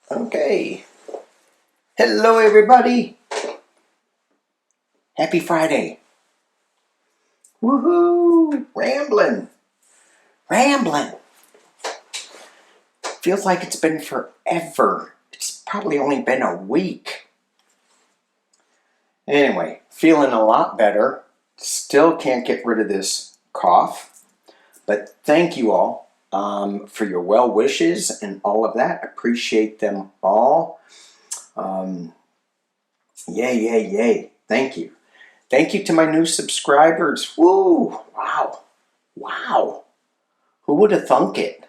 Okay. Hello, everybody. Happy Friday. Woohoo! Rambling. Feels like it's been forever. It's probably only been a week. Anyway, feeling a lot better. Still can't get rid of this cough. But thank you all for your well wishes and all of that. Appreciate them all. Yay. Thank you. Thank you to my new subscribers. Woo! Wow. Who would have thunk it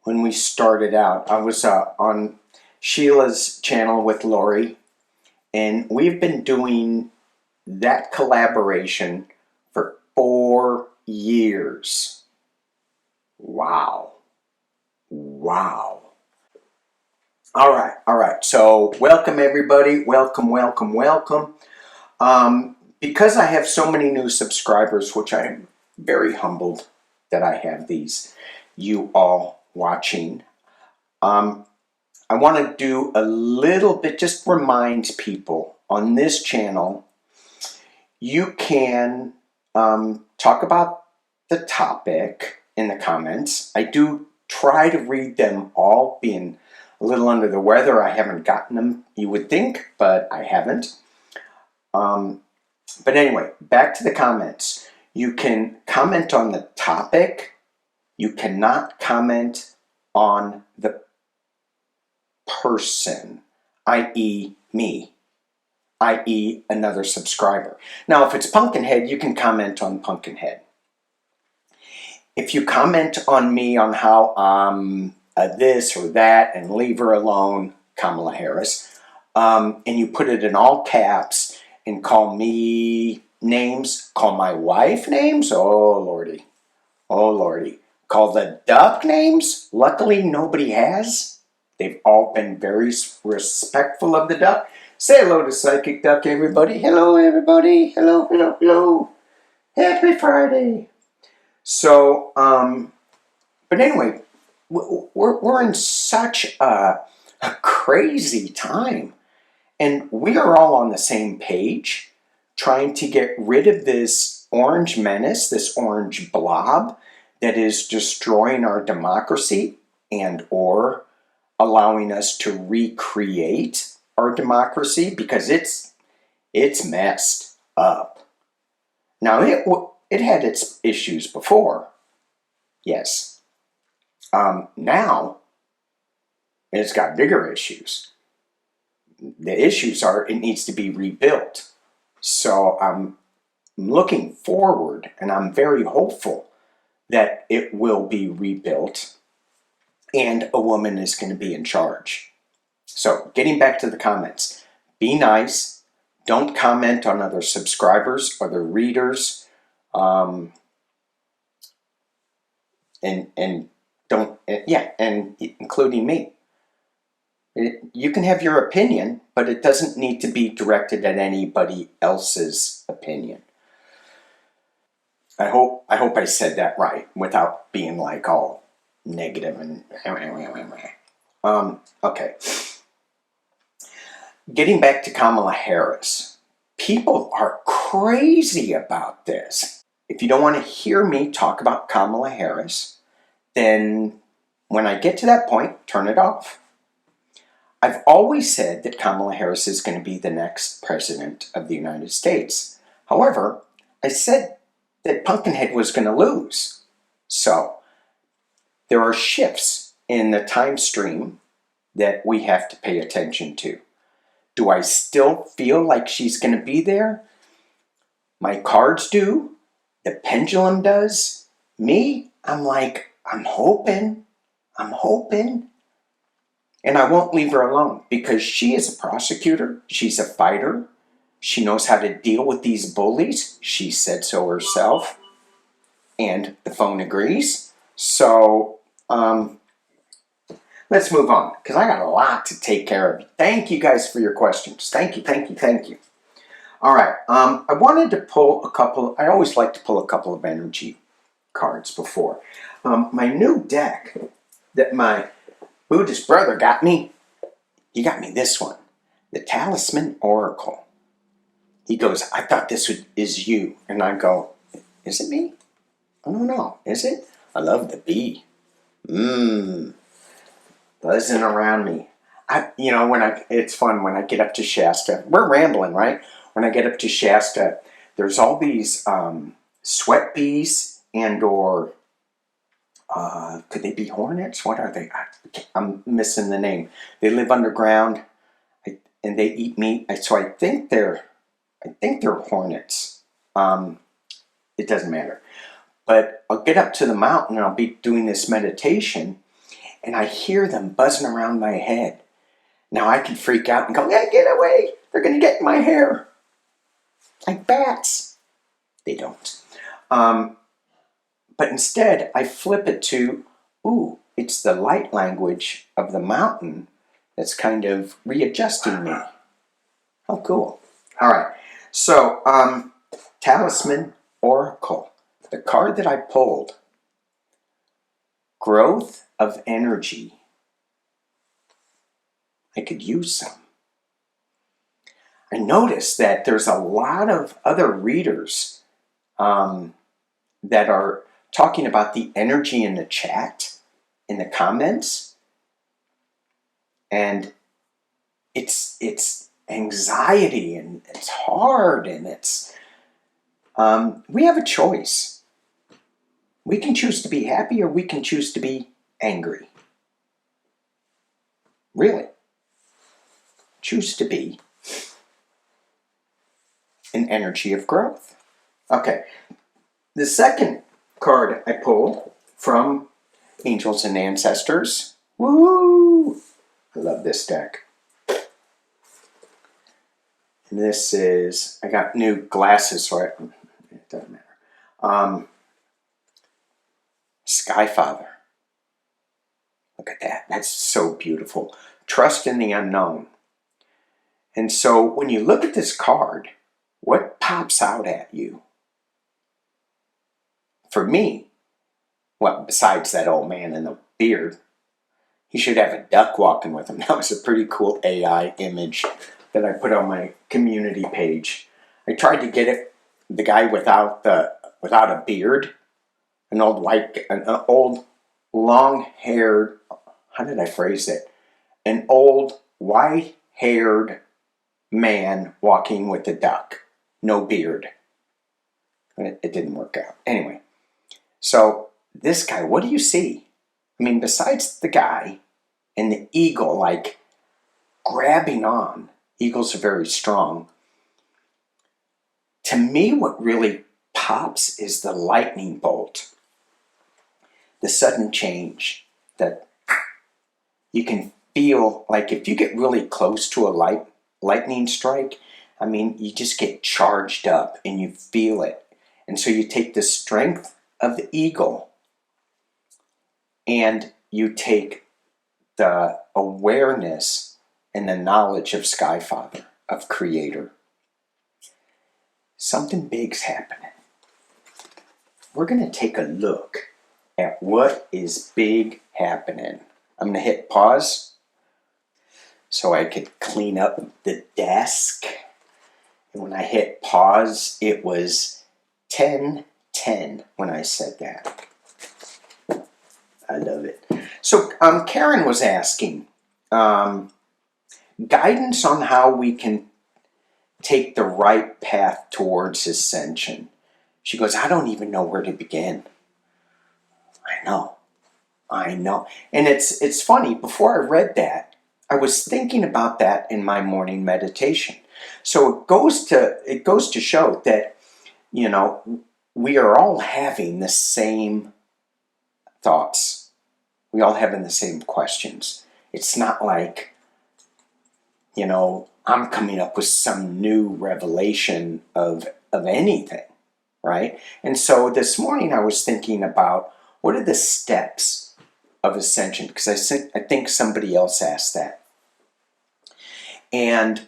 when we started out? I was on Sheila's channel with Lori, and we've been doing that collaboration for 4 years. Wow. All right. So welcome, everybody. Welcome. Because I have so many new subscribers, which I am very humbled that I have you all watching. I want to do a little bit, just remind people on this channel, you can talk about the topic in the comments. I do try to read them all, being a little under the weather. I haven't gotten them, you would think, but I haven't. But anyway, back to the comments. You can comment on the topic. You cannot comment on the person, i.e. me, i.e. another subscriber. Now, if it's Pumpkinhead, you can comment on Pumpkinhead. If you comment on me on how I'm this or that and leave her alone, Kamala Harris, and you put it in all caps and call me names, call my wife names, oh lordy. Call the duck names, luckily nobody has. They've all been very respectful of the duck. Say hello to PsychicDuck, everybody. Hello, everybody. Hello. Happy Friday. So, but anyway, we're in such a crazy time. And we are all on the same page, trying to get rid of this orange menace, this orange blob that is destroying our democracy and or allowing us to recreate our democracy, because it's messed up. Now, it had its issues before, yes. Now, it's got bigger issues. The issues are it needs to be rebuilt. So I'm looking forward, and I'm very hopeful that it will be rebuilt and a woman is going to be in charge. So getting back to the comments, be nice. Don't comment on other subscribers or their readers. And including me. You can have your opinion, but it doesn't need to be directed at anybody else's opinion. I hope I said that right without being like all negative and okay. Getting back to Kamala Harris. People are crazy about this. If you don't want to hear me talk about Kamala Harris, then when I get to that point, turn it off. I've always said that Kamala Harris is going to be the next president of the United States. However, I said that Pumpkinhead was going to lose. So, there are shifts in the time stream that we have to pay attention to. Do I still feel like she's going to be there? My cards do. The pendulum does. Me, I'm like, I'm hoping. And I won't leave her alone, because she is a prosecutor. She's a fighter. She knows how to deal with these bullies. She said so herself. And the phone agrees. So, let's move on, because I got a lot to take care of. Thank you guys for your questions. Thank you. All right. I wanted to pull a couple. I always like to pull a couple of energy cards before. My new deck that my Buddhist brother got me. He got me this one, the Talisman Oracle. He goes, I thought this is you. And I go, is it me? I don't know. Is it? I love the bee. Buzzing around me. It's fun when I get up to Shasta. We're rambling, right? When I get up to Shasta, there's all these sweat bees or could they be hornets? What are they? I'm missing the name. They live underground and they eat meat. So I think they're hornets. It doesn't matter. But I'll get up to the mountain and I'll be doing this meditation and I hear them buzzing around my head. Now I can freak out and go, hey, get away. They're going to get in my hair. Like bats. They don't. But instead, I flip it to, it's the light language of the mountain that's kind of readjusting me. Oh, cool. All right. So, Talisman Oracle. The card that I pulled, growth of energy. I could use some. I noticed that there's a lot of other readers that are talking about the energy in the chat, in the comments, and it's anxiety and it's hard and it's we have a choice. We can choose to be happy or we can choose to be angry. Really. Choose to be an energy of growth. Okay. The second card I pulled from Angels and Ancestors. Woo! I love this deck. And this is, I got new glasses, so it doesn't matter. Sky Father. Look at that. That's so beautiful. Trust in the unknown. And so when you look at this card, what pops out at you? For me, well, besides that old man in the beard, he should have a duck walking with him. That was a pretty cool AI image that I put on my community page. I tried to get it, the guy without a beard, an old long-haired, how did I phrase it? An old white-haired man walking with a duck, no beard. It didn't work out. Anyway, so this guy, what do you see? I mean, besides the guy and the eagle, like grabbing on, eagles are very strong. To me, what really pops is the lightning bolt. The sudden change that you can feel, like if you get really close to a lightning strike, I mean, you just get charged up and you feel it. And so you take the strength of the eagle and you take the awareness and the knowledge of Sky Father, of Creator. Something big's happening. We're going to take a look at what is big happening. I'm going to hit pause so I could clean up the desk. And when I hit pause, it was 10:10 when I said that. I love it. So Karen was asking guidance on how we can take the right path towards ascension. She goes, I don't even know where to begin. I know. And it's funny, before I read that, I was thinking about that in my morning meditation. So it goes to show that, you know, we are all having the same thoughts. We all having the same questions. It's not like, you know, I'm coming up with some new revelation of anything, right? And so this morning I was thinking about what are the steps of ascension, because I think somebody else asked that. And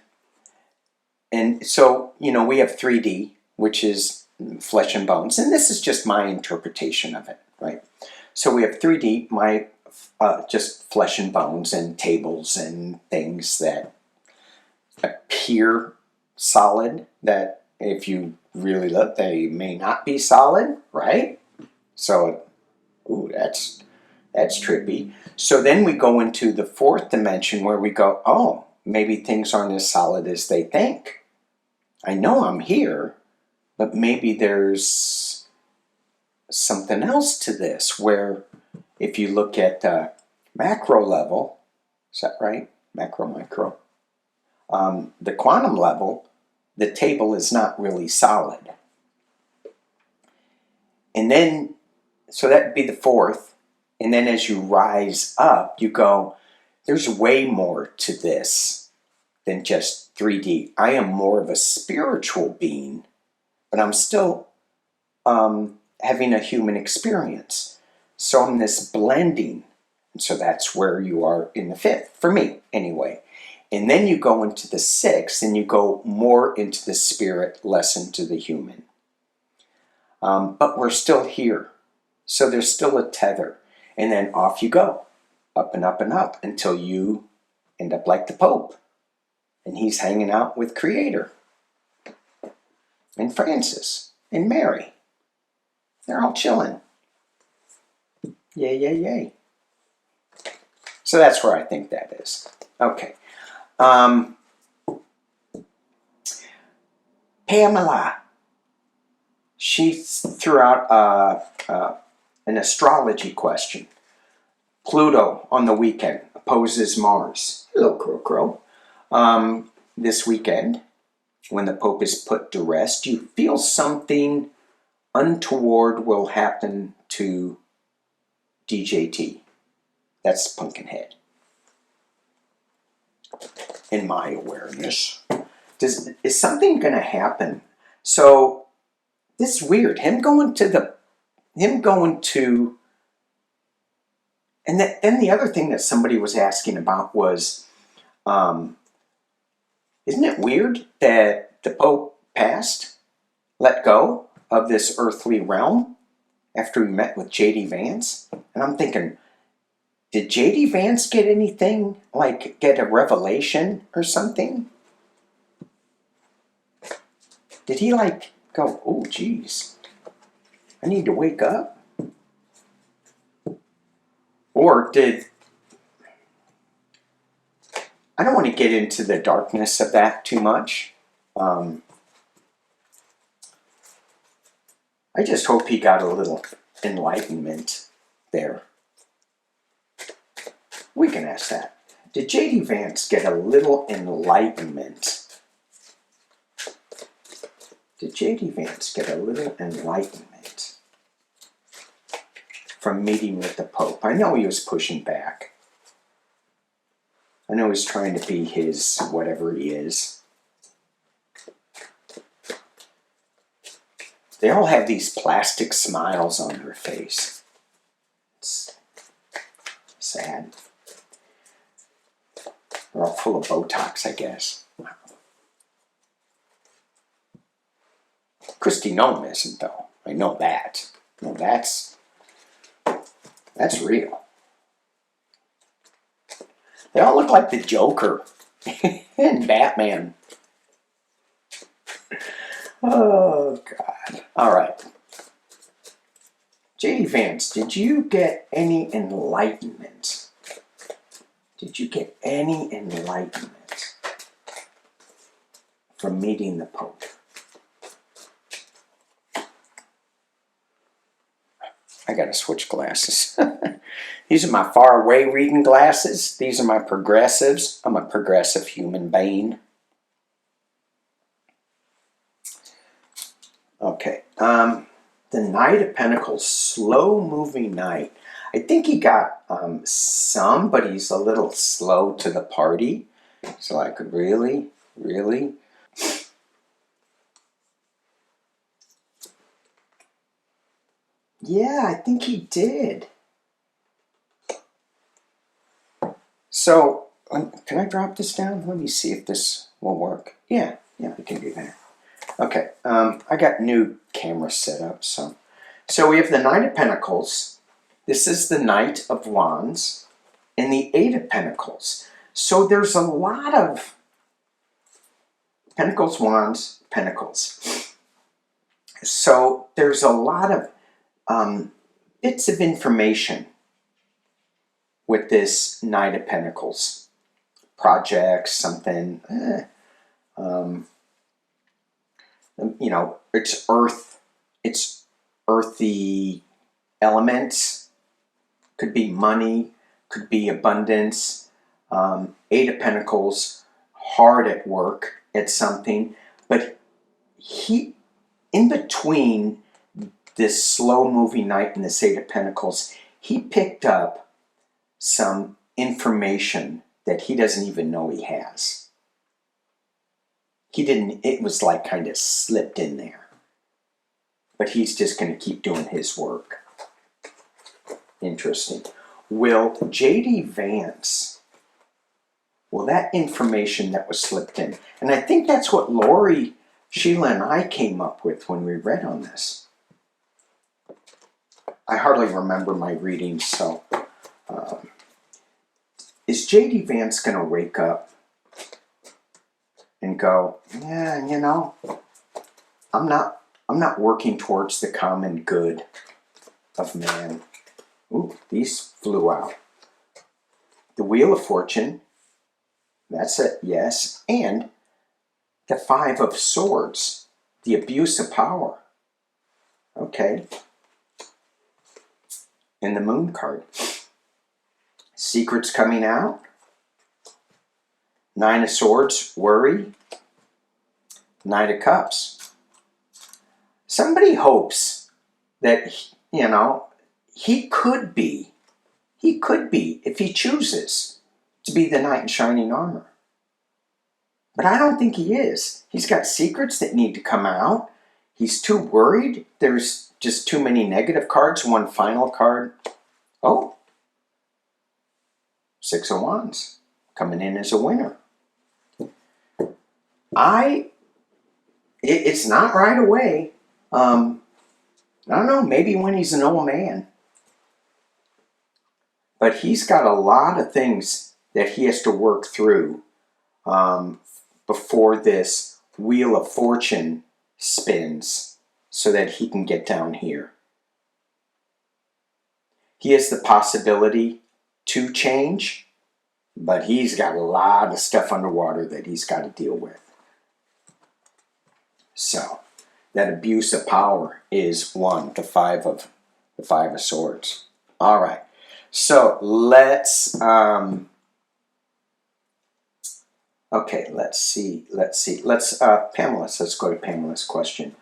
so, you know, we have 3D, which is flesh and bones, and this is just my interpretation of it, right? So we have 3D. My just flesh and bones and tables and things that appear solid, that if you really look, they may not be solid, right? So, ooh, that's trippy. So then we go into the fourth dimension where we go, oh, maybe things aren't as solid as they think. I know I'm here, but maybe there's something else to this, where if you look at the macro level, is that right? Macro, micro. The quantum level, the table is not really solid. And then, so that would be the fourth. And then as you rise up, you go, there's way more to this than just 3D. I am more of a spiritual being, but I'm still having a human experience. So I'm this blending. And so that's where you are in the fifth, for me anyway. And then you go into the sixth, and you go more into the spirit, less into the human. But we're still here. So there's still a tether. And then off you go, up and up and up, until you end up like the Pope. And he's hanging out with Creator. And Francis. And Mary. They're all chilling. Yay, yay, yay. So that's where I think that is. Okay. Pamela. She threw out an astrology question. Pluto on the weekend opposes Mars. Hello, Crow Crow. This weekend, when the Pope is put to rest, you feel something untoward will happen to DJT. That's Pumpkinhead. In my awareness. Is something going to happen? So, this is weird. Him going to, and then the other thing that somebody was asking about was, isn't it weird that the Pope passed, let go of this earthly realm after he met with J.D. Vance? And I'm thinking, did J.D. Vance get anything, like get a revelation or something? Did he like go, oh geez, I need to wake up? Or did, I don't want to get into the darkness of that too much. I just hope he got a little enlightenment there. We can ask that. Did J.D. Vance get a little enlightenment? Did J.D. Vance get a little enlightenment from meeting with the Pope? I know he was pushing back. I know he's trying to be his whatever he is. They all have these plastic smiles on their face. It's sad. They're all full of Botox, I guess. Kristi Noem isn't, though. I know that. No, that's real. They all look like the Joker and Batman. Oh, God. All right. J.D. Vance, did you get any enlightenment? Did you get any enlightenment from meeting the Pope? I gotta switch glasses. These are my far away reading glasses. These are my progressives. I'm a progressive human being. Okay. The Knight of Pentacles, slow moving knight. I think he got some, but he's a little slow to the party. So I could really. Yeah, I think he did. So, can I drop this down? Let me see if this will work. Yeah, I can do that. Okay, I got new camera set up. So we have the Knight of Pentacles. This is the Knight of Wands and the Eight of Pentacles. So there's a lot of Pentacles, Wands, Pentacles. So there's a lot of bits of information with this Knight of Pentacles. Projects, something, you know, it's earth, it's earthy elements, could be money, could be abundance. Eight of Pentacles, hard at work at something, but he, in between this slow-moving Knight and this Eight of Pentacles, he picked up some information that he doesn't even know he has. He didn't, it was like kind of slipped in there. But he's just going to keep doing his work. Interesting. Will J.D. Vance, will that information that was slipped in, and I think that's what Lori, Sheila, and I came up with when we read on this. I hardly remember my readings, so is J.D. Vance going to wake up and go, yeah, you know, I'm not working towards the common good of man. Ooh, these flew out. The Wheel of Fortune, that's a yes, and the Five of Swords, the abuse of power. Okay. And the Moon card. Secrets coming out. Nine of Swords, worry. Knight of Cups. Somebody hopes that, you know, he could be, if he chooses, to be the knight in shining armor. But I don't think he is. He's got secrets that need to come out. He's too worried. There's just too many negative cards. One final card. Oh. Six of Wands. Coming in as a winner. It's not right away. I don't know, maybe when he's an old man. But he's got a lot of things that he has to work through before this Wheel of Fortune spins so that he can get down here. He has the possibility to change, but he's got a lot of stuff underwater that he's got to deal with. So that abuse of power is one, the Five of Swords. All right. So let's okay, let's see. Pamela's, let's go to Pamela's question.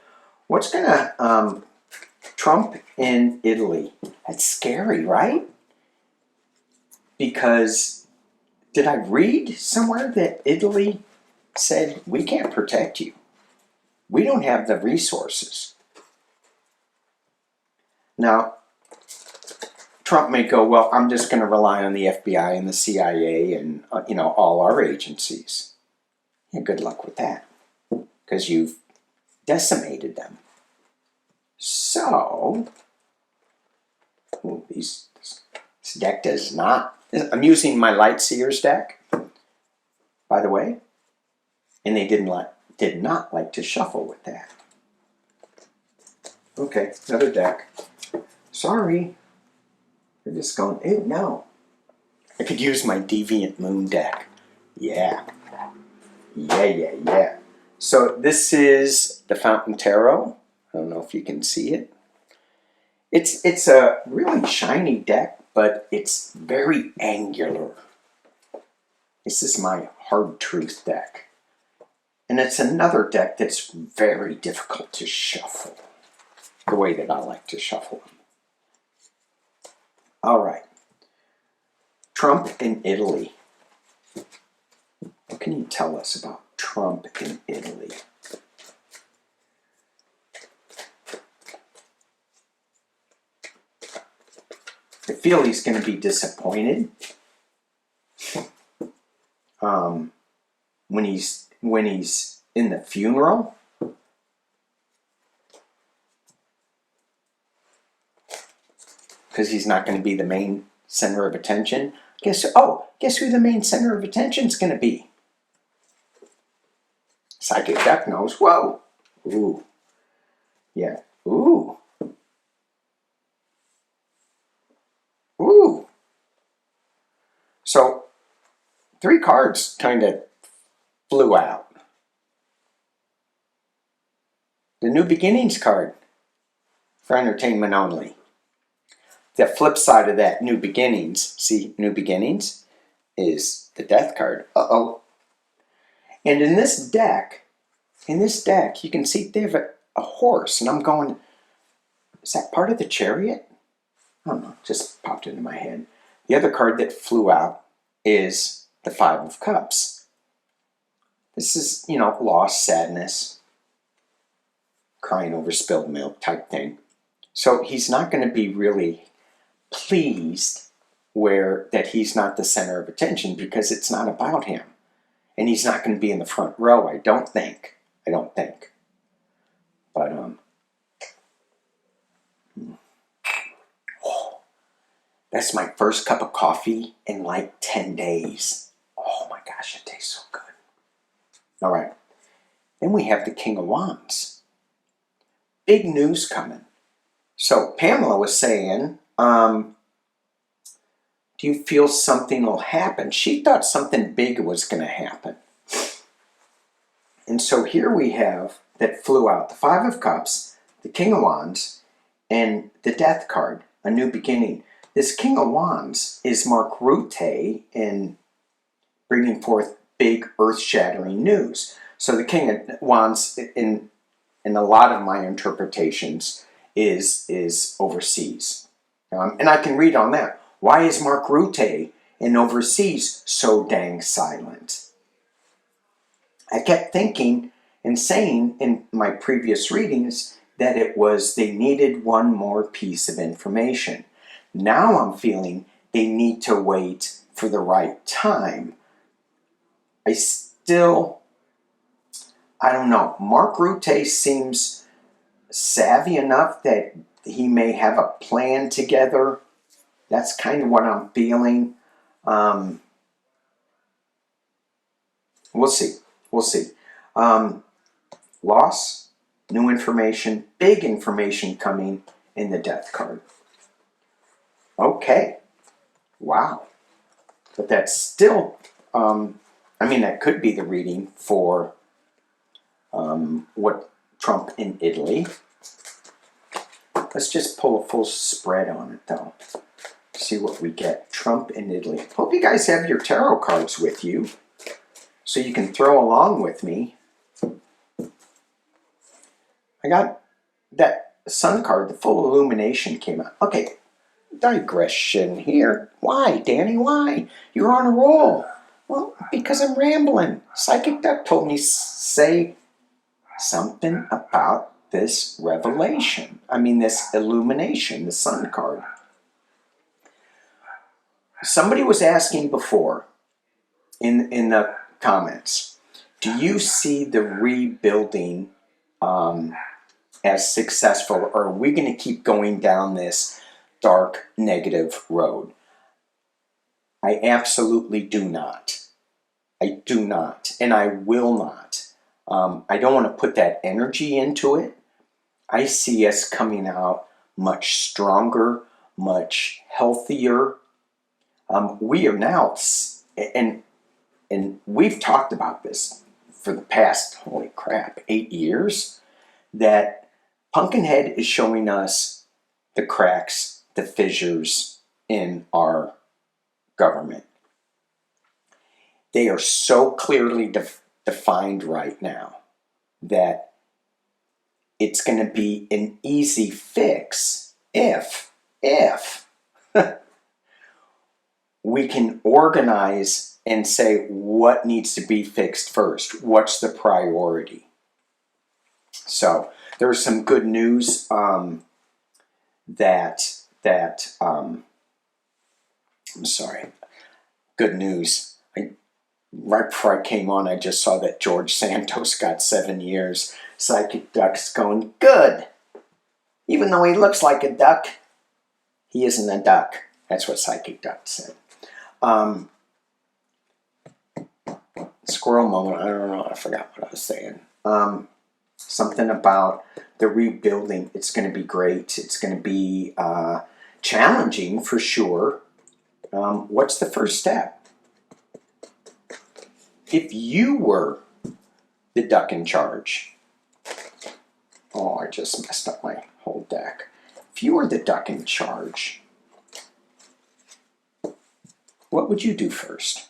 What's gonna Trump in Italy? That's scary, right? Because did I read somewhere that Italy said we can't protect you? We don't have the resources. Now, Trump may go, well, I'm just going to rely on the FBI and the CIA and, you know, all our agencies. Yeah, good luck with that, because you've decimated them. So, this deck does not, I'm using my Light Seers deck, by the way, and they did not like to shuffle with that. Okay, another deck. Sorry. They're just going, ew, no. I could use my Deviant Moon deck. Yeah. Yeah. So this is the Fountain Tarot. I don't know if you can see it. It's a really shiny deck, but it's very angular. This is my Hard Truth deck. And it's another deck that's very difficult to shuffle, the way that I like to shuffle them. All right. Trump in Italy. What can you tell us about Trump in Italy? I feel he's going to be disappointed when he's in the funeral. because he's not going to be the main center of attention. Guess who the main center of attention is going to be? PsychicDuck knows. Whoa. Ooh. Yeah. Ooh. Ooh. So 3 cards kind of flew out. The New Beginnings card for entertainment only. The flip side of that, New Beginnings, see, New Beginnings is the Death card. Uh-oh. And in this deck, you can see they have a horse, and I'm going, is that part of the Chariot? I don't know, just popped into my head. The other card that flew out is the 5 of Cups. This is, loss, sadness, crying over spilled milk type thing. So he's not going to be really pleased that he's not the center of attention because it's not about him. And he's not going to be in the front row, I don't think. But, that's my first cup of coffee in like 10 days. Oh my gosh, it tastes so good. All right. Then we have the King of Wands. Big news coming. So Pamela was saying, do you feel something will happen? She thought something big was going to happen. And so here we have that flew out the 5 of Cups, the King of Wands, and the Death card, a new beginning. This King of Wands is Mark Rutte in bringing forth big earth-shattering news. So the King of Wands, in a lot of my interpretations, is overseas. And I can read on that. Why is Mark Rutte in overseas so dang silent? I kept thinking and saying in my previous readings that it was they needed one more piece of information. Now I'm feeling they need to wait for the right time. I don't know. Mark Rutte seems savvy enough that he may have a plan together. That's kind of what I'm feeling. We'll see. Loss, new information, big information coming in the Death card. Okay. Wow. But that's still, that could be the reading for what Trump in Italy. Let's just pull a full spread on it, though. See what we get. Trump in Italy. Hope you guys have your tarot cards with you so you can throw along with me. I got that Sun card, the full illumination came out. Okay, digression here. Why, Danny? Why? You're on a roll. Well, because I'm rambling. PsychicDuck told me say something about this revelation. This illumination, the Sun card. Somebody was asking before in the comments, do you see the rebuilding as successful, or are we going to keep going down this dark, negative road? I absolutely do not. I do not, and I will not. I don't want to put that energy into it. I see us coming out much stronger, much healthier. We are now, and we've talked about this for the past, 8 years, that Pumpkinhead is showing us the cracks, the fissures in our government. They are so clearly defined right now that it's going to be an easy fix if we can organize and say what needs to be fixed first. What's the priority? So there's some good news I'm sorry. Good news. Right before I came on, I just saw that George Santos got 7 years. PsychicDuck's going, good. Even though he looks like a duck, He isn't a duck. That's what PsychicDuck said. Squirrel moment, I don't know, I forgot what I was saying. Something about the rebuilding. It's going to be great. It's going to be challenging for sure. What's the first step? If you were the duck in charge, oh, I just messed up my whole deck. If you were the duck in charge, what would you do first?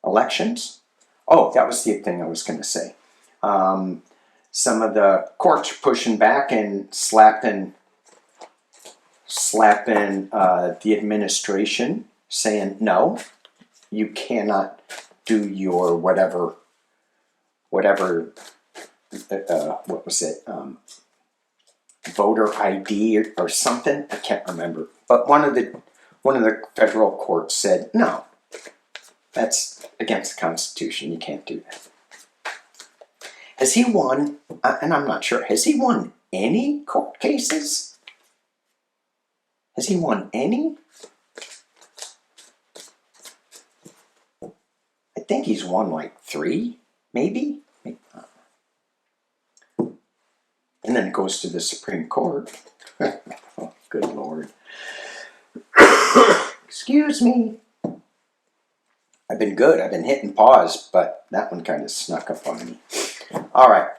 Elections? Oh, that was the thing I was going to say. Some of the courts pushing back and slapping the administration, saying, no, you cannot do your whatever, what was it, voter ID or something? I can't remember. But one of the federal courts said, no, that's against the Constitution. You can't do that. Has he won, and I'm not sure, has he won any court cases? Has he won any? I think he's won like 3, maybe. And then it goes to the Supreme Court. Oh, good Lord. Excuse me. I've been good. I've been hitting pause, but that one kind of snuck up on me. All right.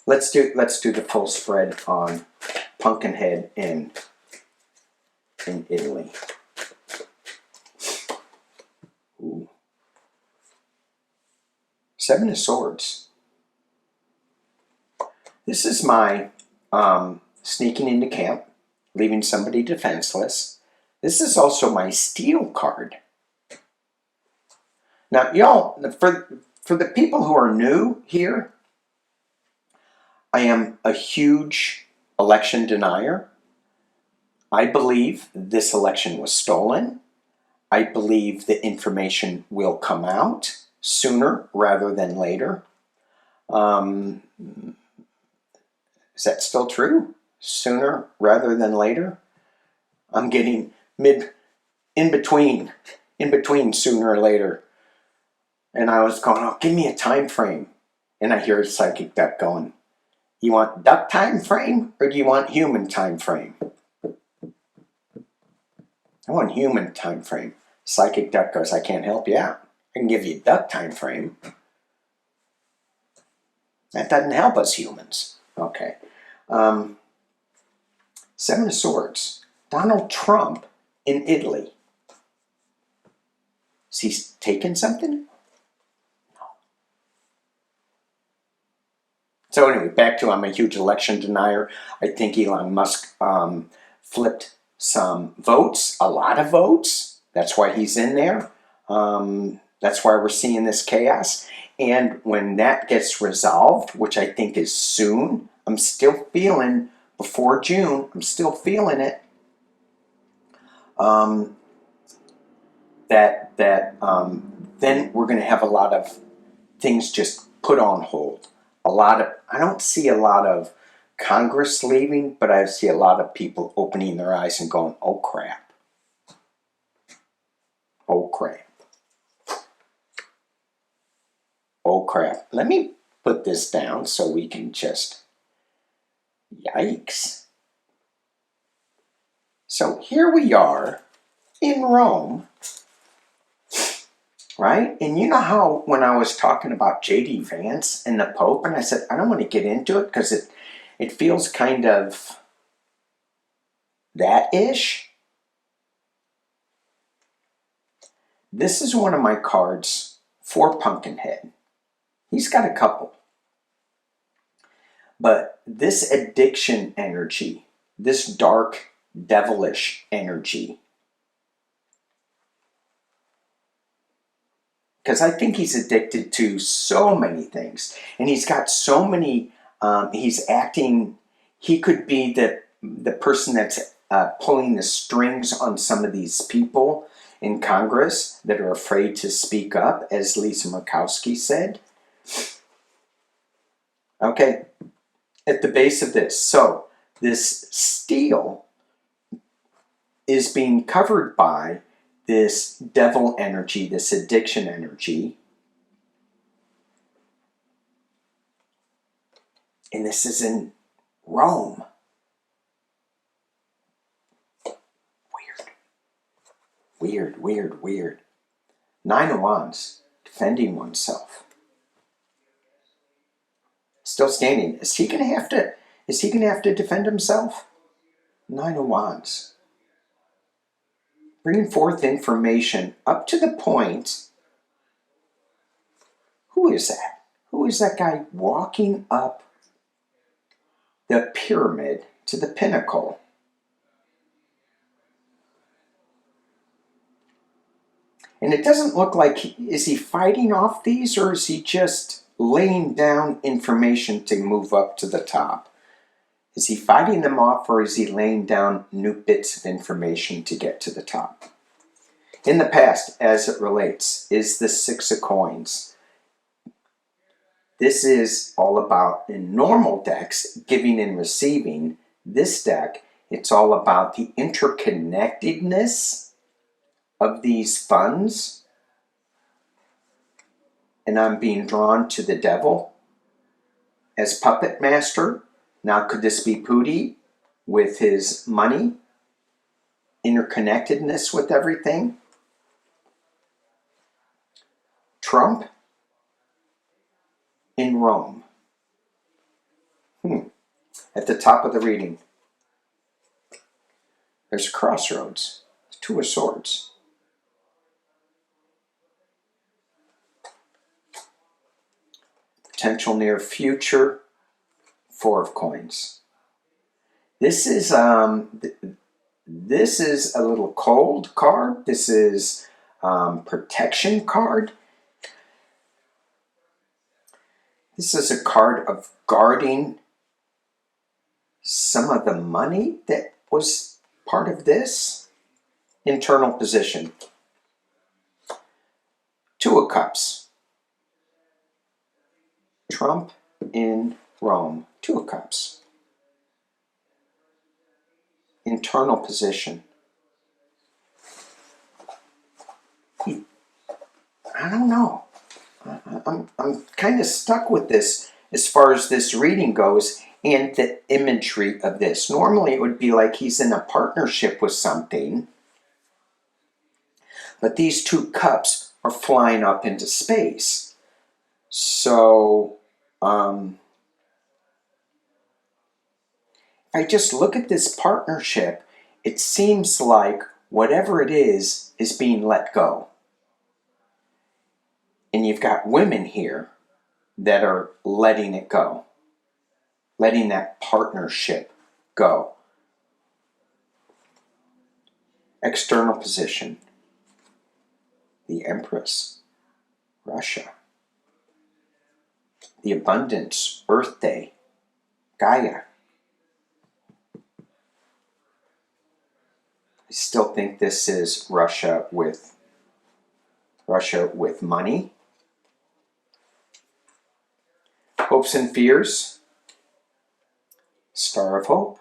Let's do the full spread on Pumpkinhead in Italy. Ooh. 7 of Swords. This is my sneaking into camp, leaving somebody defenseless. This is also my steal card. Now, y'all, for the people who are new here, I am a huge election denier. I believe this election was stolen. I believe the information will come out sooner rather than later. Is that still true? Sooner rather than later? I'm getting in between sooner or later. And I was going, oh, give me a time frame. And I hear PsychicDuck going, you want duck time frame or do you want human time frame? I want human time frame. PsychicDuck goes, I can't help you out. I can give you duck time frame. That doesn't help us humans. Okay. 7 of Swords. Donald Trump in Italy. Is he taking something? So anyway, back to I'm a huge election denier. I think Elon Musk flipped some votes, a lot of votes. That's why he's in there. That's why we're seeing this chaos. And when that gets resolved, which I think is soon, I'm still feeling, before June, I'm still feeling it, then we're going to have a lot of things just put on hold. I don't see a lot of Congress leaving, but I see a lot of people opening their eyes and going, oh crap. Oh crap. Oh crap. Let me put this down so we can just, yikes. So here we are in Rome, right? And you know how when I was talking about J.D. Vance and the Pope, and I said, I don't want to get into it because it feels kind of that-ish. This is one of my cards for Pumpkinhead. He's got a couple. But this addiction energy, this dark, devilish energy, because I think he's addicted to so many things. And he's got so many, he's acting, he could be the person that's pulling the strings on some of these people in Congress that are afraid to speak up, as Lisa Murkowski said. Okay, at the base of this. So, this steal is being covered by this devil energy, this addiction energy. And this is in Rome. Weird, weird, weird. Nine of Wands, defending oneself. Still standing. Is he gonna have to defend himself? Nine of Wands. Bringing forth information up to the point. Who is that? Who is that guy walking up the pyramid to the pinnacle? And it doesn't look like, is he fighting off these, or is he just laying down information to move up to the top? Is he fighting them off, or is he laying down new bits of information to get to the top? In the past, as it relates, is the Six of Coins. This is all about, in normal decks, giving and receiving. This deck, it's all about the interconnectedness of these funds. And I'm being drawn to the devil as puppet master. Now, could this be Pootie with his money? Interconnectedness with everything? Trump in Rome. At the top of the reading, there's a crossroads. Two of Swords. Potential near future. Four of Coins. This is a little cold card. This is protection card. This is a card of guarding some of the money that was part of this. Internal position. Two of Cups. Trump in Rome. Two of Cups. Internal position. I don't know. I'm kind of stuck with this as far as this reading goes and the imagery of this. Normally it would be like he's in a partnership with something, but these two cups are flying up into space. So, if I just look at this partnership, it seems like whatever it is being let go. And you've got women here that are letting it go. Letting that partnership go. External position. The Empress. Russia. The Abundance. Earth Day. Gaia. I still think this is Russia with money. Hopes and fears. Star of Hope.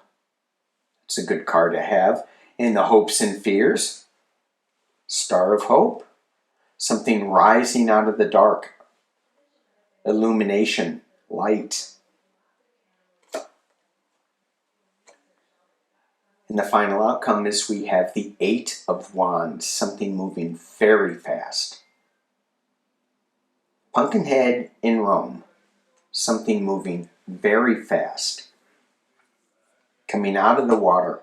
It's a good card to have. In the hopes and fears. Star of Hope. Something rising out of the dark. Illumination. Light. And the final outcome is we have the Eight of Wands. Something moving very fast. Pumpkinhead in Rome. Something moving very fast. Coming out of the water.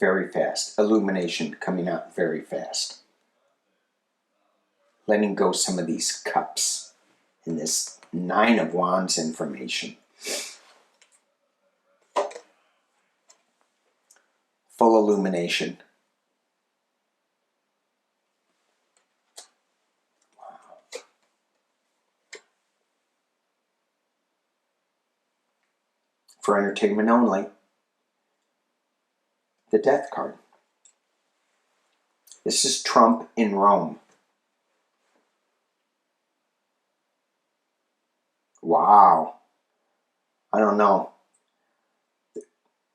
Very fast. Illumination coming out very fast. Letting go some of these cups in this Nine of Wands information. Full illumination. Wow. For entertainment only, the Death card. This is Trump in Rome. Wow. I don't know.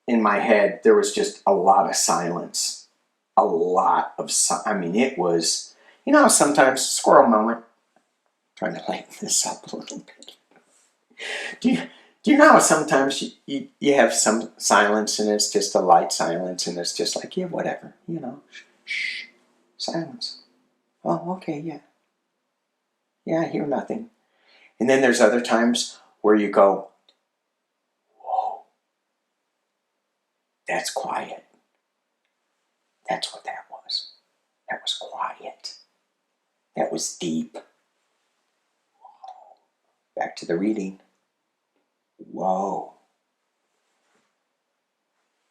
in my head, there was just a lot of silence. A lot of I mean, it was, you know, sometimes squirrel moment. Trying to lighten this up a little bit. Do you know how sometimes you have some silence and it's just a light silence and it's just like, yeah, whatever, you know, shh, silence. Oh, okay, yeah. Yeah, I hear nothing. And then there's other times where you go, whoa, that's quiet. That's what that was. That was quiet. That was deep. Whoa. Back to the reading. Whoa.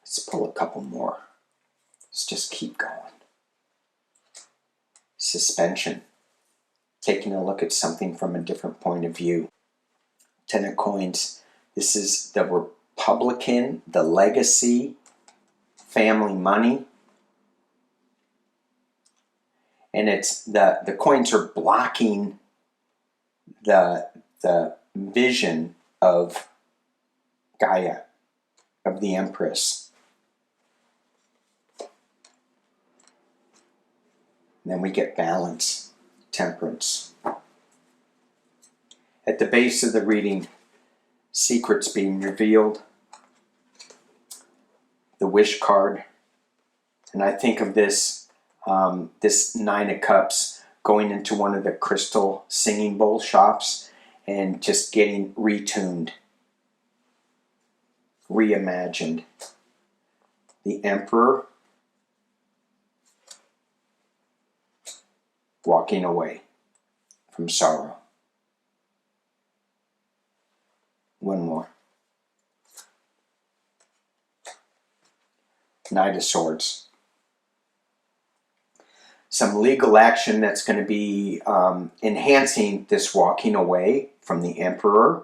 Let's pull a couple more. Let's just keep going. Suspension. Taking a look at something from a different point of view. Ten of Coins. This is the Republican, the legacy, family money. And it's the coins are blocking the vision of Gaia, of the Empress. And then we get balance, temperance. At the base of the reading, secrets being revealed. The wish card. And I think of this, this Nine of Cups going into one of the crystal singing bowl shops and just getting retuned, reimagined. The Emperor walking away from sorrow. One more. Knight of Swords. Some legal action that's going to be enhancing this walking away from the Emperor.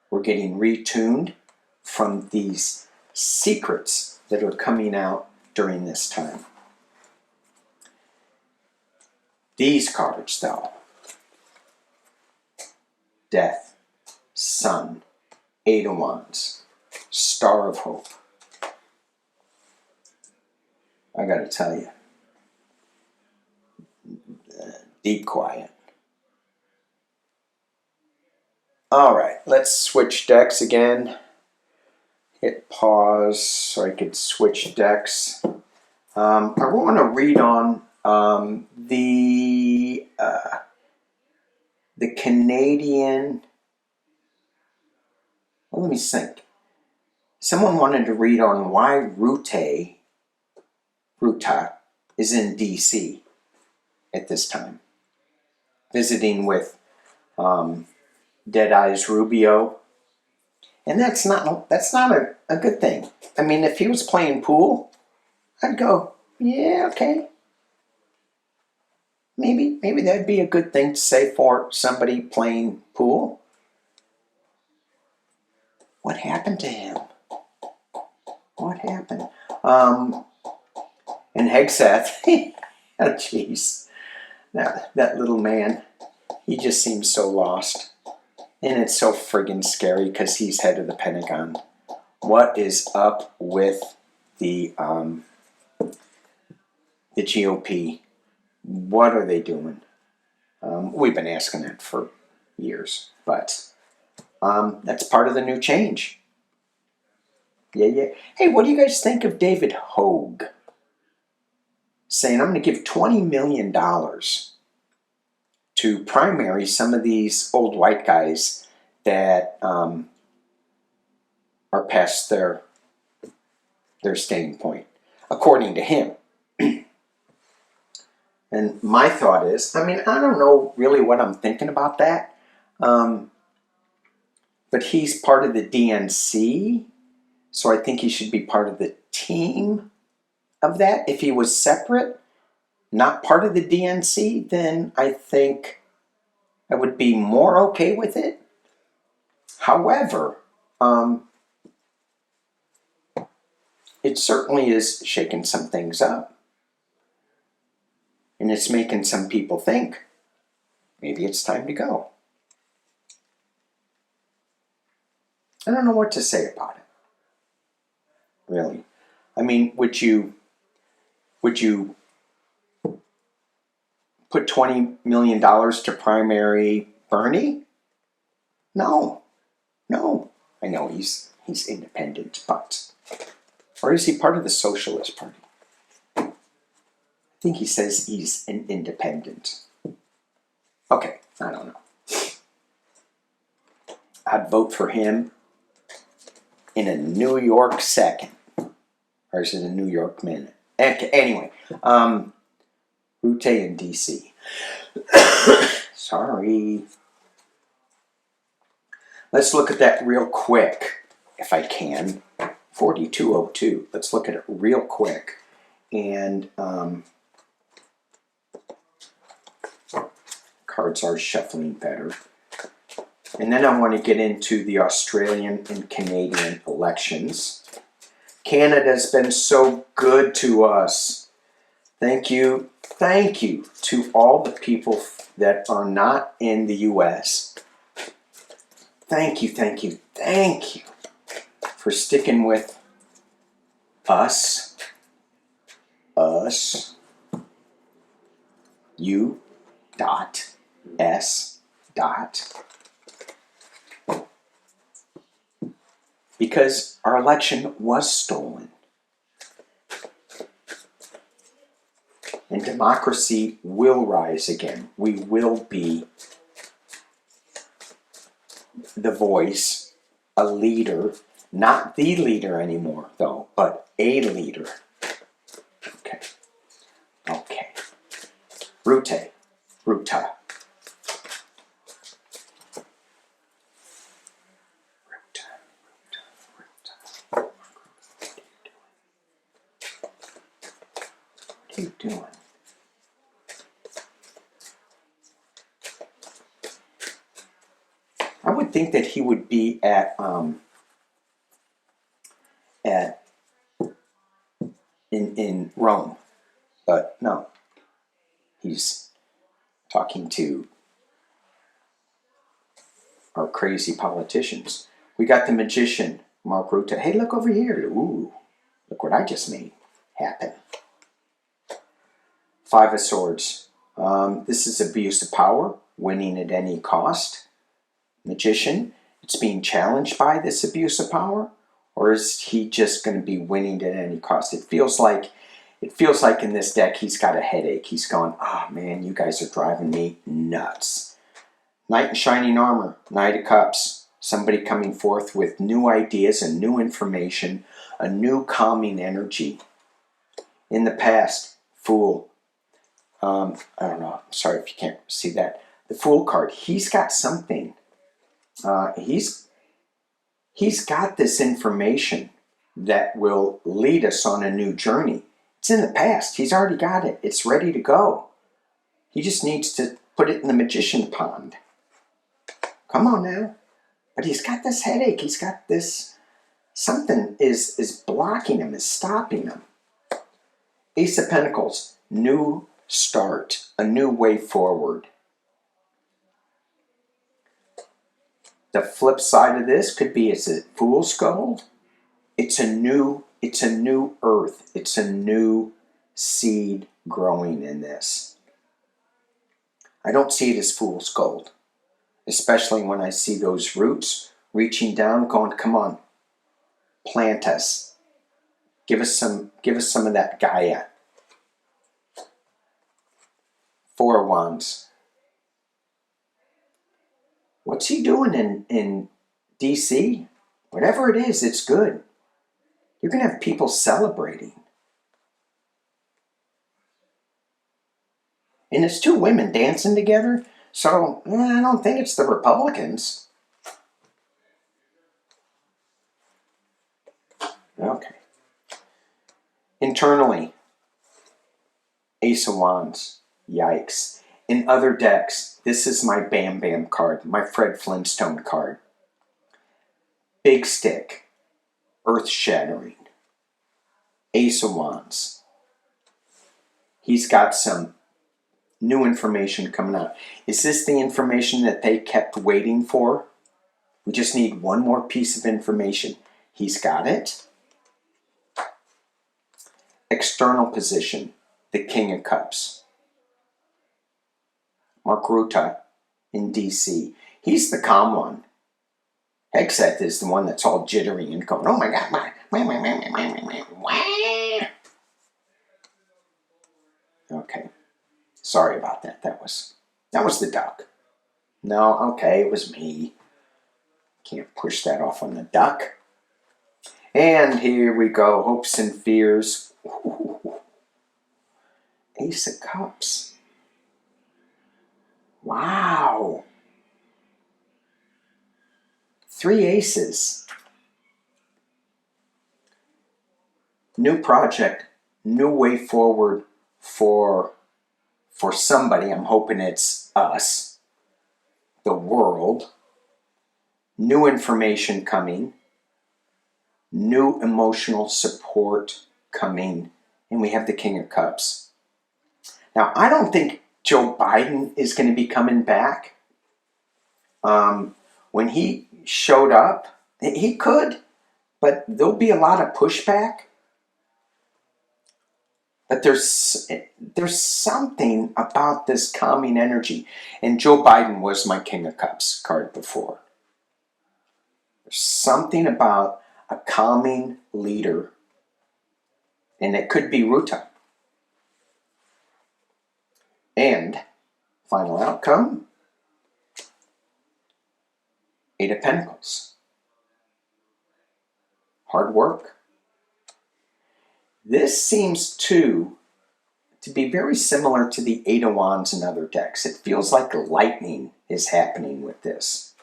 We're getting retuned from these secrets that are coming out during this time. These cards, though. Death, Sun, Eight of Wands, Star of Hope. I gotta tell you, deep quiet. All right, let's switch decks again. Hit pause so I could switch decks. I want to read on the Canadian. Well, let me think. Someone wanted to read on why Rutte is in DC at this time, visiting with Dead Eyes Rubio, and that's not a good thing. I mean, if he was playing pool, I'd go, yeah, okay. Maybe that'd be a good thing to say for somebody playing pool. What happened to him? What happened? And Hegseth, oh jeez, that little man, he just seems so lost. And it's so friggin' scary because he's head of the Pentagon. What is up with the GOP? What are they doing? We've been asking that for years, but that's part of the new change. Yeah. Hey, what do you guys think of David Hogue saying, I'm going to give $20 million to primary some of these old white guys that are past their staying point, according to him. And my thought is, I mean, I don't know really what I'm thinking about that, but he's part of the DNC, so I think he should be part of the team of that. If he was separate, not part of the DNC, then I think I would be more okay with it. However, it certainly is shaking some things up. And it's making some people think, maybe it's time to go. I don't know what to say about it. Really. I mean, would you put $20 million to primary Bernie? No. No. I know he's independent, but... Or is he part of the Socialist Party? I think he says he's an independent. Okay, I don't know. I'd vote for him in a New York second. Or is it a New York minute? Anyway, Rutte in D.C. Sorry. Let's look at that real quick, if I can. 4202. Let's look at it real quick. And cards are shuffling better. And then I want to get into the Australian and Canadian elections. Canada's been so good to us. Thank you to all the people that are not in the U.S. Thank you for sticking with us, U dot S dot, because our election was stolen. And democracy will rise again. We will be the voice, a leader, not the leader anymore, though, but a leader. Okay. Rutte. What are you doing? I would think that he would be in Rome, but no, he's talking to our crazy politicians. We got the magician, Mark Rutte. Hey, look over here. Ooh, look what I just made happen. Five of Swords. This is abuse of power, winning at any cost. Magician, it's being challenged by this abuse of power, or is he just going to be winning at any cost? It feels like in this deck he's got a headache. He's going, oh man, you guys are driving me nuts. Knight in shining armor, Knight of Cups. Somebody coming forth with new ideas and new information, a new calming energy. In the past, Fool. I don't know. Sorry if you can't see that. The Fool card. He's got something. He's got this information that will lead us on a new journey. It's in the past. He's already got it. It's ready to go. He just needs to put it in the magician pond. Come on now. But he's got this headache. He's got this... Something is blocking him, is stopping him. Ace of Pentacles. New start. A new way forward. The flip side of this could be, is it Fool's Gold? It's a new earth. It's a new seed growing in this. I don't see it as Fool's Gold. Especially when I see those roots reaching down, going, come on, plant us. Give us some of that Gaia. Four of Wands. What's he doing in D.C.? Whatever it is, it's good. You're going to have people celebrating. And it's two women dancing together, so I don't think it's the Republicans. Okay. Internally, Ace of Wands. Yikes. In other decks, this is my Bam Bam card, my Fred Flintstone card. Big Stick, Earth Shattering, Ace of Wands. He's got some new information coming out. Is this the information that they kept waiting for? We just need one more piece of information. He's got it. external position, the King of Cups. Mark Rutte in DC. He's the calm one. Hexeth is the one that's all jittery and going, oh my God. Okay. Sorry about that. That was the duck. No, okay, it was me. Can't push that off on the duck. And here we go. Hopes and fears. Ooh. Ace of Cups. Wow. 3 aces. New project. New way forward for somebody. I'm hoping it's us. The world. New information coming. New emotional support coming. And we have the King of Cups. Now, I don't think Joe Biden is going to be coming back. When he showed up, he could, but there'll be a lot of pushback. But there's something about this calming energy. And Joe Biden was my King of Cups card before. There's something about a calming leader. And it could be Rutte. And final outcome, 8 of Pentacles. Hard work. This seems to be very similar to the 8 of Wands in other decks. It feels like lightning is happening with this.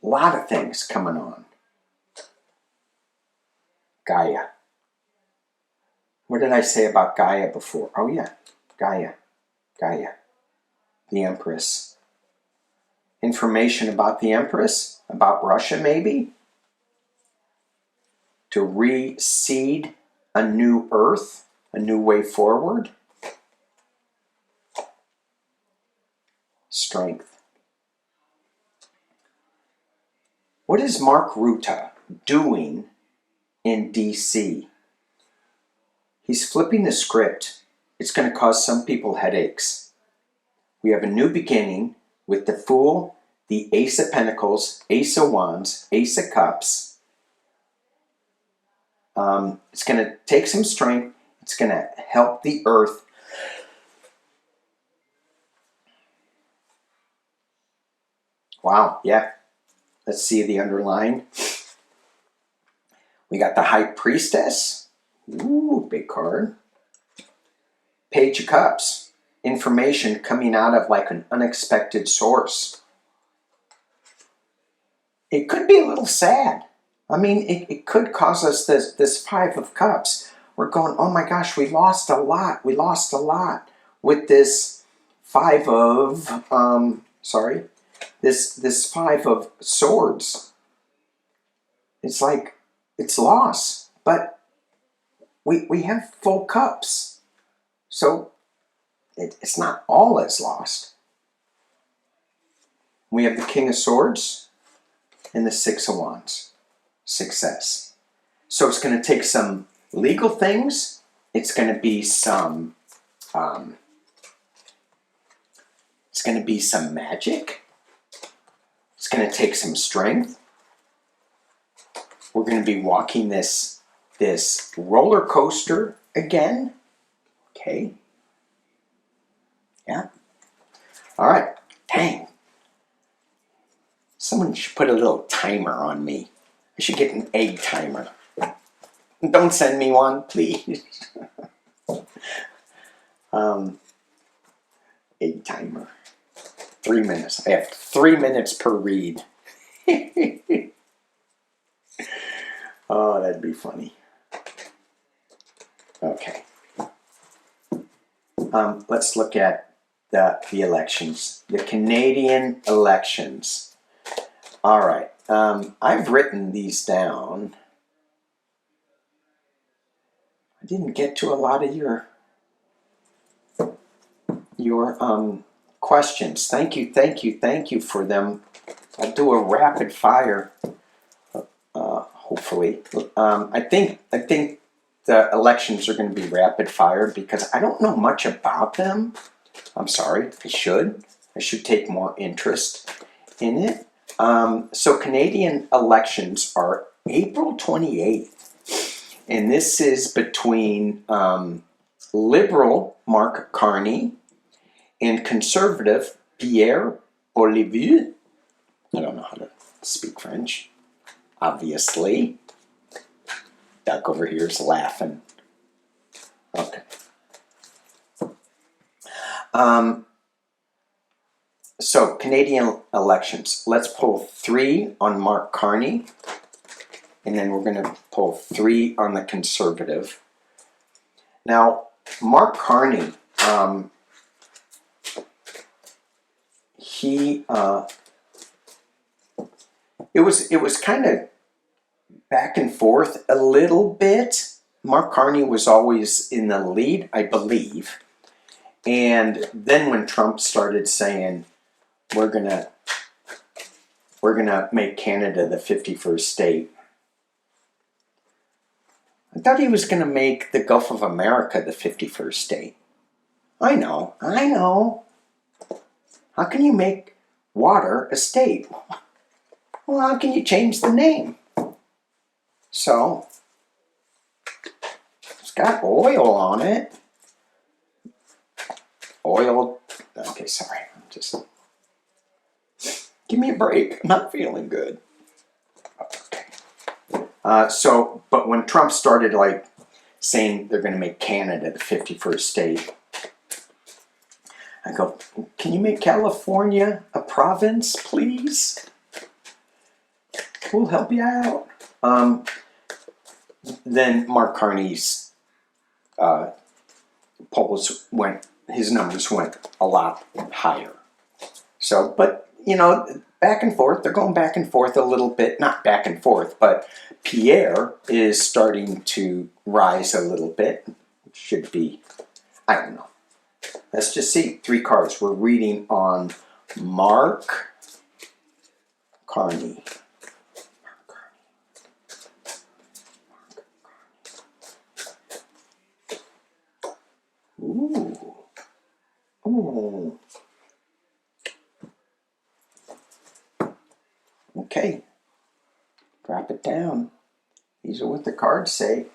A lot of things coming on. Gaia. What did I say about Gaia before? Oh yeah, Gaia. The Empress. Information about the Empress, about Russia maybe, to reseed a new earth, a new way forward. Strength. What is Mark Rutte doing in DC? He's flipping the script. It's going to cause some people headaches. We have a new beginning with the Fool, the Ace of Pentacles, Ace of Wands, Ace of Cups. It's going to take some strength. It's going to help the earth. Wow, yeah. Let's see the underlying. We got the High Priestess. Ooh, big card. Page of Cups. Information coming out of like an unexpected source. It could be a little sad. I mean, it could cause us this 5 of Cups. We're going, oh my gosh, we lost a lot. We lost a lot with this 5 of, this 5 of Swords. It's like, it's loss. But we have full cups. So it's not all is lost. We have the King of Swords and the 6 of Wands. Success. So it's going to take some legal things. It's going to be some magic. It's going to take some strength. We're going to be walking this roller coaster again. Okay. Yeah. All right. Dang. Someone should put a little timer on me. I should get an egg timer. Don't send me one, please. Egg timer. 3 minutes. I have 3 minutes per read. Oh, that'd be funny. Okay. Let's look at the elections. The Canadian elections. All right. I've written these down. I didn't get to a lot of your questions. Thank you for them. I'll do a rapid fire. Hopefully, I think the elections are going to be rapid fire because I don't know much about them. I'm sorry, I should. I should take more interest in it. So Canadian elections are April 28th. And this is between Liberal Mark Carney and Conservative Pierre Olivier. I don't know how to speak French, obviously. Duck over here is laughing. Okay. So Canadian elections. Let's pull 3 on Mark Carney, and then we're going to pull 3 on the Conservative. Now, Mark Carney, it was kind of back and forth a little bit. Mark Carney was always in the lead, I believe. And then when Trump started saying, we're gonna make Canada the 51st state, I thought he was gonna make the Gulf of America the 51st state. I know. How can you make water a state? Well, how can you change the name? So, it's got oil on it. Oil, okay, sorry, just give me a break. I'm not feeling good. Okay. But when Trump started like saying they're going to make Canada the 51st state, I go, can you make California a province, please? We'll help you out. Then Mark Carney's polls went, his numbers went a lot higher. So, but, you know, back and forth, they're going back and forth a little bit. Not back and forth, but Pierre is starting to rise a little bit. It should be, I don't know. Let's just see. 3 cards. We're reading on Mark Carney. Ooh. Ooh. Okay. Drop it down. These are what the cards say.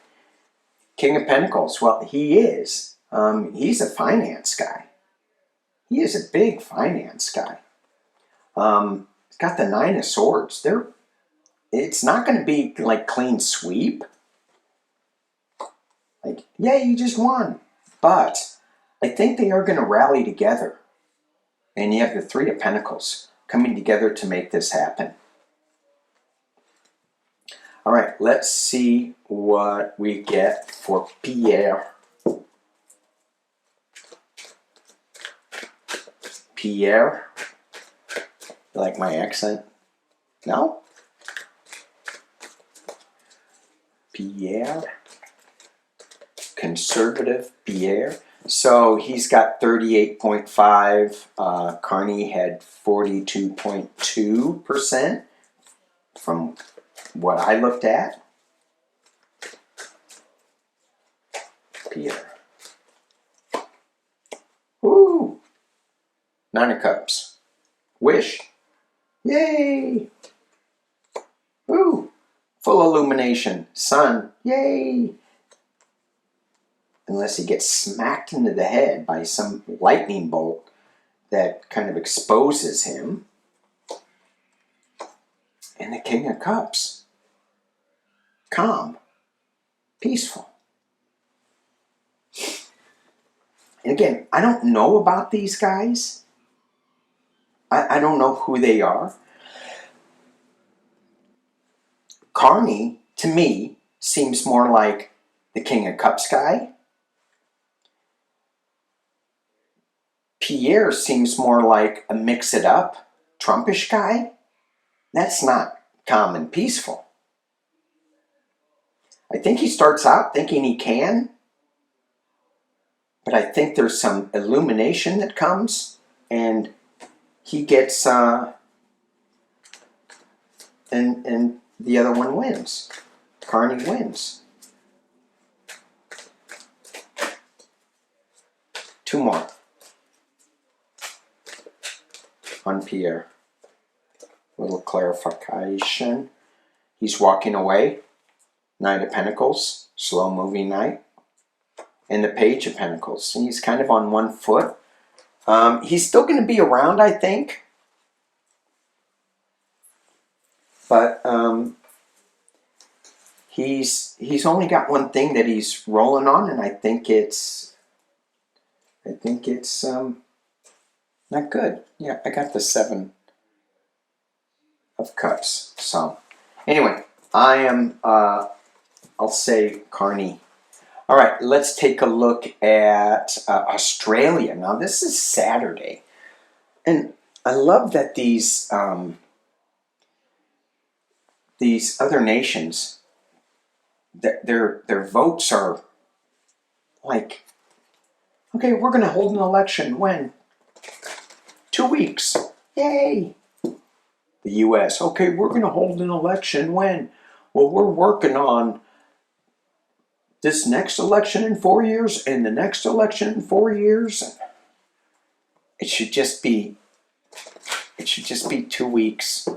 King of Pentacles. Well, he is. He's a finance guy. He is a big finance guy. He's got the 9 of Swords. It's not going to be like clean sweep. Like, yeah, you just won. But I think they are going to rally together. And you have the 3 of Pentacles coming together to make this happen. All right, let's see what we get for Pierre. Pierre? You like my accent? No? Pierre? Conservative Pierre. So he's got 38.5. Carney had 42.2% from what I looked at. Pierre. Ooh. 9 of Cups. Wish. Yay. Ooh. Full illumination. Sun. Yay. Unless he gets smacked into the head by some lightning bolt that kind of exposes him. And the King of Cups. Calm. Peaceful. And again, I don't know about these guys. I don't know who they are. Carney, to me, seems more like the King of Cups guy. Pierre seems more like a mix-it-up, Trumpish guy. That's not calm and peaceful. I think he starts out thinking he can, but I think there's some illumination that comes, and he gets, and the other one wins. Carney wins. Two more. On Pierre. Little clarification. He's walking away. Knight of Pentacles. Slow moving knight. And the Page of Pentacles. He's kind of on one foot. He's still going to be around, I think. But he's only got one thing that he's rolling on, and I think it's not good. Yeah, I got the 7 of Cups. So anyway, I am I'll say Carney. All right, let's take a look at Australia. Now this is Saturday, and I love that these other nations, their votes are like, okay, we're going to hold an election when? 2 weeks. Yay! The U.S., okay, we're going to hold an election when? Well, we're working on this next election in 4 years and the next election in 4 years. It should just be 2 weeks.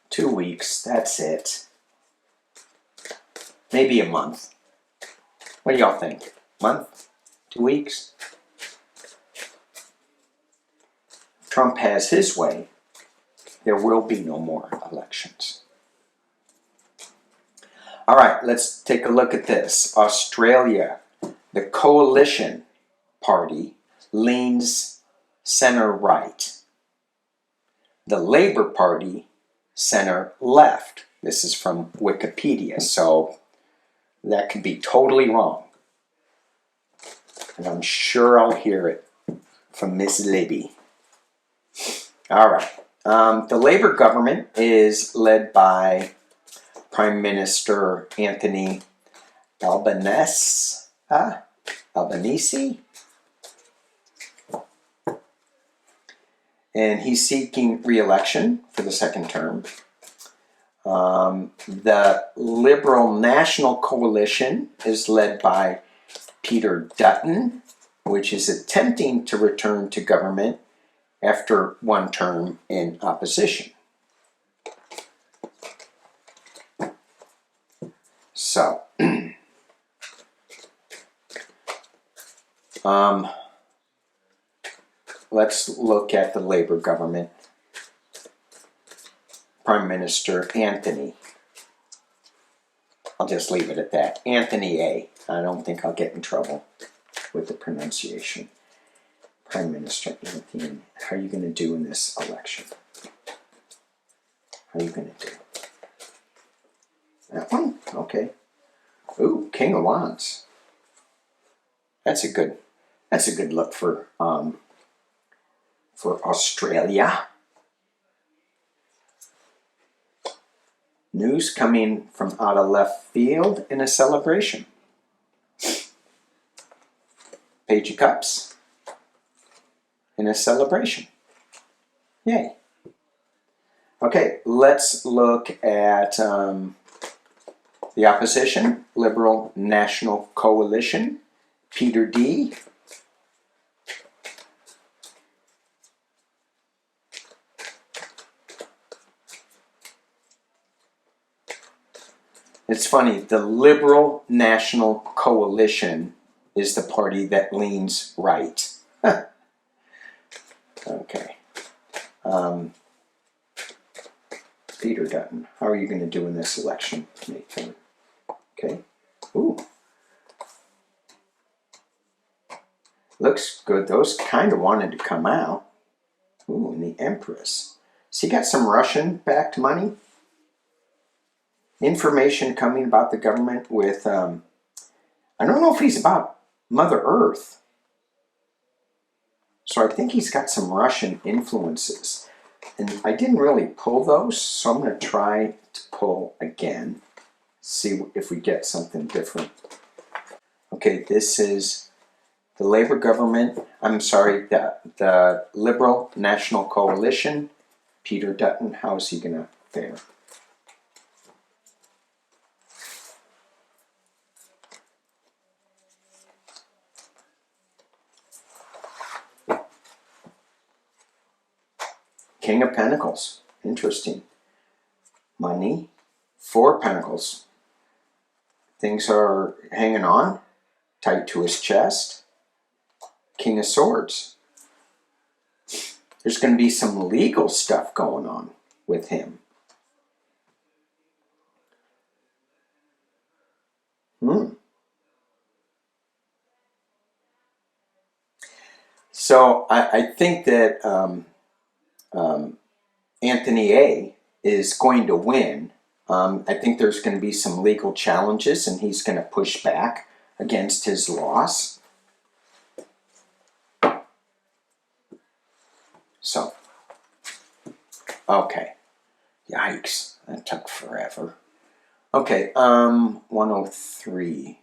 2 weeks, that's it. Maybe a month. What do y'all think? Month? 2 weeks? If Trump has his way, there will be no more elections. All right, let's take a look at this. Australia, the Coalition Party leans center-right. The Labour Party, center-left. This is from Wikipedia, so that could be totally wrong. And I'm sure I'll hear it from Miss Libby. All right. The Labour government is led by Prime Minister Anthony Albanese. And he's seeking re-election for the second term. The Liberal National Coalition is led by Peter Dutton, which is attempting to return to government after one term in opposition. So, let's look at the Labour government. Prime Minister Anthony. I'll just leave it at that. Anthony A. I don't think I'll get in trouble with the pronunciation. Prime Minister Anthony, how are you going to do in this election? How are you going to do? That one? Okay. Ooh, King of Wands. That's a good look for Australia. News coming from out of left field in a celebration. Page of Cups in a celebration. Yay. Okay, let's look at the opposition, Liberal National Coalition, Peter D. It's funny, the Liberal National Coalition is the party that leans right. Okay. Peter Dutton, how are you going to do in this election, May 3rd? Okay. Ooh. Looks good. Those kind of wanted to come out. Ooh, and the Empress. So you got some Russian-backed money? Information coming about the government with, I don't know if he's about Mother Earth. So I think he's got some Russian influences. And I didn't really pull those, so I'm going to try to pull again. See if we get something different. Okay, this is the Labour government. I'm sorry, the Liberal National Coalition. Peter Dutton, how is he going to fare? King of Pentacles. Interesting. Money. 4 of Pentacles. Things are hanging on tight to his chest. King of Swords. There's going to be some legal stuff going on with him. So I think that Anthony A is going to win. I think there's going to be some legal challenges, and he's going to push back against his loss. So, okay. Yikes. That took forever. Okay, 103.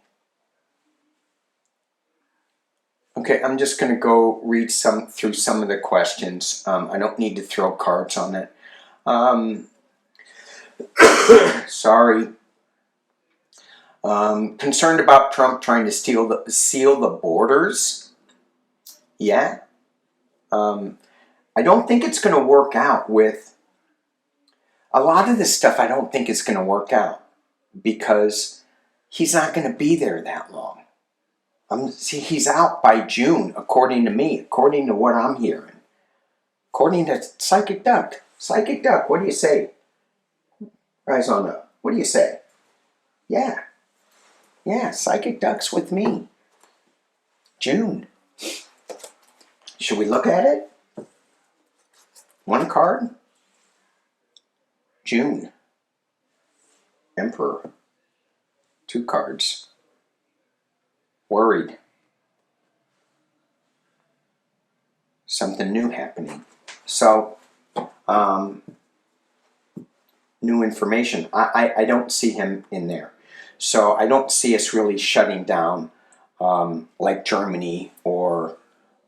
Okay, I'm just going to go read through some of the questions. I don't need to throw cards on it. Sorry. Concerned about Trump trying to seal the borders? Yeah. I don't think it's going to work out with a lot of this stuff. I don't think it's going to work out because he's not going to be there that long. See, he's out by June, according to me, according to what I'm hearing. According to PsychicDuck. PsychicDuck, what do you say? Rise on up. What do you say? Yeah. Yeah, PsychicDuck's with me. June. Should we look at it? 1 card? June. Emperor. 2 cards. Worried. Something new happening. So, new information. I don't see him in there. So I don't see us really shutting down like Germany or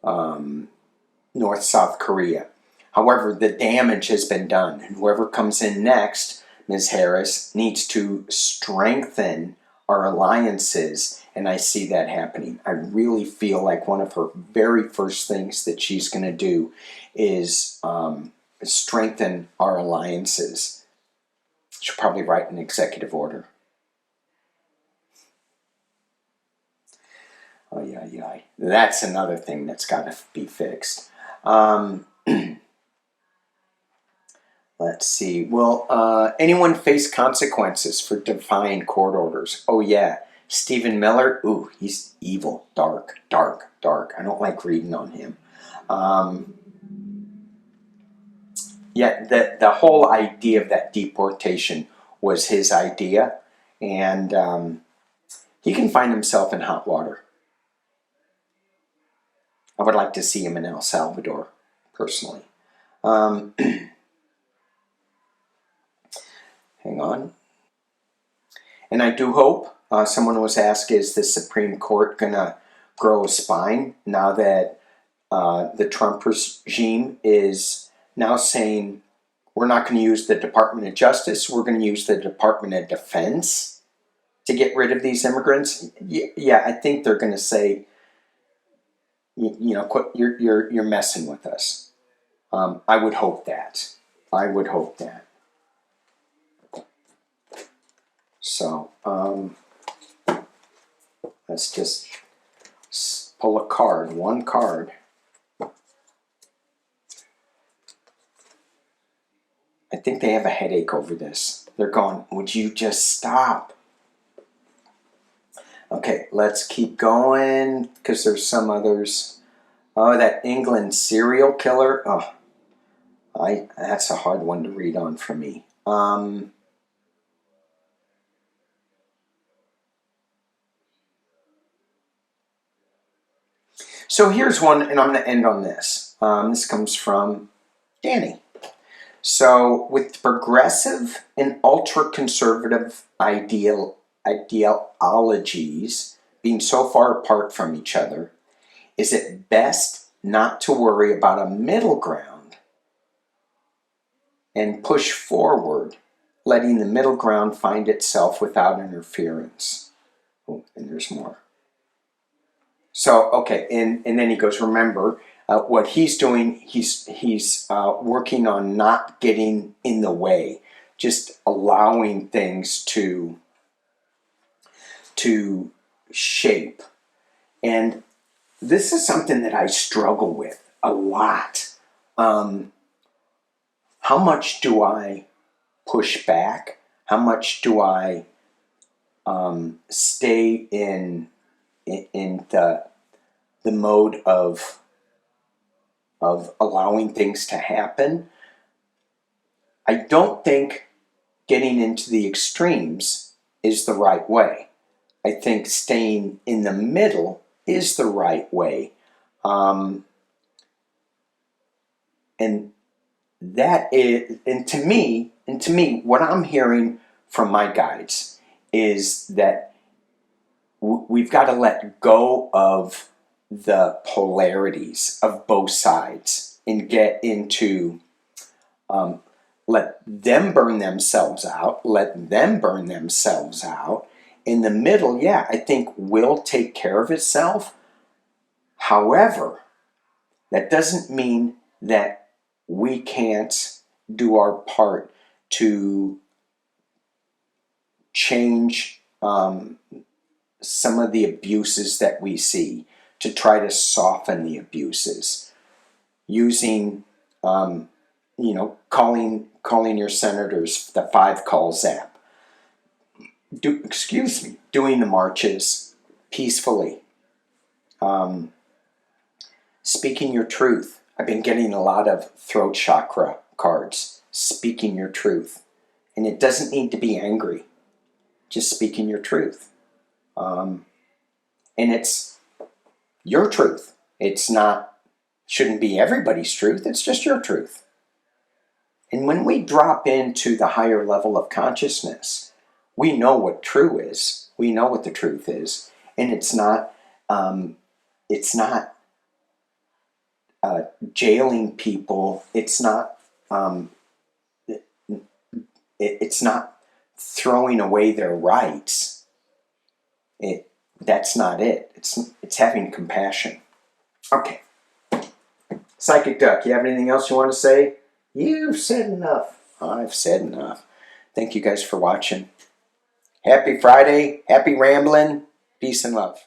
North-South Korea. However, the damage has been done. And whoever comes in next, Ms. Harris, needs to strengthen our alliances, and I see that happening. I really feel like one of her very first things that she's going to do is strengthen our alliances. She'll probably write an executive order. Oh, yeah. That's another thing that's got to be fixed. Let's see. Will anyone face consequences for defying court orders? Oh, yeah. Stephen Miller, ooh, he's evil, dark. I don't like reading on him. Yeah, the whole idea of that deportation was his idea, and he can find himself in hot water. I would like to see him in El Salvador, personally. Hang on. And I do hope, someone was asked, is the Supreme Court going to grow a spine now that the Trump regime is now saying we're not going to use the Department of Justice, we're going to use the Department of Defense to get rid of these immigrants? Yeah, I think they're going to say, you know, you're messing with us. I would hope that. So, let's just pull a card, 1 card. I think they have a headache over this. They're going, would you just stop? Okay, let's keep going, because there's some others. Oh, that England serial killer. Oh, that's a hard one to read on for me. So here's one, and I'm going to end on this. This comes from Danny. So with progressive and ultra-conservative ideologies being so far apart from each other, is it best not to worry about a middle ground and push forward, letting the middle ground find itself without interference? Oh, and there's more. So, okay, and then he goes, remember, What he's doing, he's working on not getting in the way, just allowing things to shape. And this is something that I struggle with a lot. How much do I push back? How much do I stay in the mode of allowing things to happen? I don't think getting into the extremes is the right way. I think staying in the middle is the right way. And that is, and to me, what I'm hearing from my guides is that we've got to let go of the polarities of both sides and get into let them burn themselves out, let them burn themselves out. In the middle, yeah, I think will take care of itself. However, that doesn't mean that we can't do our part to change some of the abuses that we see, to try to soften the abuses, using, calling your senators, the 5 calls app, doing the marches peacefully, speaking your truth. I've been getting a lot of throat chakra cards, speaking your truth. And it doesn't need to be angry, just speaking your truth. And it's your truth. It's not, shouldn't be everybody's truth, it's just your truth. And when we drop into the higher level of consciousness, we know what true is. We know what the truth is. And it's not jailing people. It's not throwing away their rights. That's not it. It's having compassion. Okay. Psychic Duck, you have anything else you want to say? You've said enough. I've said enough. Thank you guys for watching. Happy Friday. Happy rambling. Peace and love.